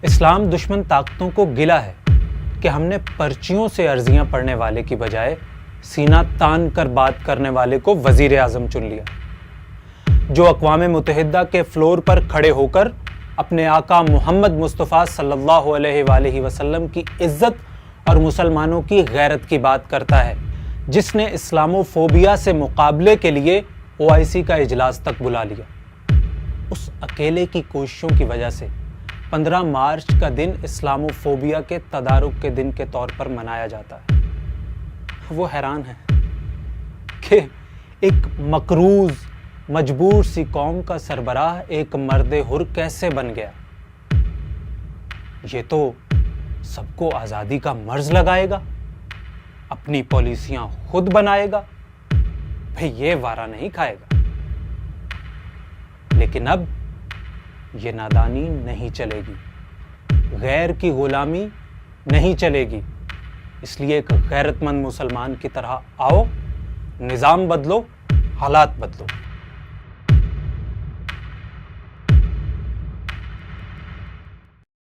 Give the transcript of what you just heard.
اسلام دشمن طاقتوں کو گلا ہے کہ ہم نے پرچیوں سے عرضیاں پڑھنے والے کی بجائے سینہ تان کر بات کرنے والے کو وزیر اعظم چن لیا، جو اقوام متحدہ کے فلور پر کھڑے ہو کر اپنے آقا محمد مصطفیٰ صلی اللہ علیہ وآلہ وسلم کی عزت اور مسلمانوں کی غیرت کی بات کرتا ہے، جس نے اسلامو فوبیا سے مقابلے کے لیے OIC کا اجلاس تک بلا لیا۔ اس اکیلے کی کوششوں کی وجہ سے 15 مارچ کا دن اسلامو فوبیا کے تدارک کے دن کے طور پر منایا جاتا ہے۔ وہ حیران ہے کہ ایک مقروض مجبور سی قوم کا سربراہ ایک مرد حر کیسے بن گیا۔ یہ تو سب کو آزادی کا مرض لگائے گا، اپنی پالیسیاں خود بنائے گا، بھئی یہ وارہ نہیں کھائے گا۔ لیکن اب یہ نادانی نہیں چلے گی، غیر کی غلامی نہیں چلے گی، اس لیے ایک غیرت مند مسلمان کی طرح آؤ، نظام بدلو، حالات بدلو۔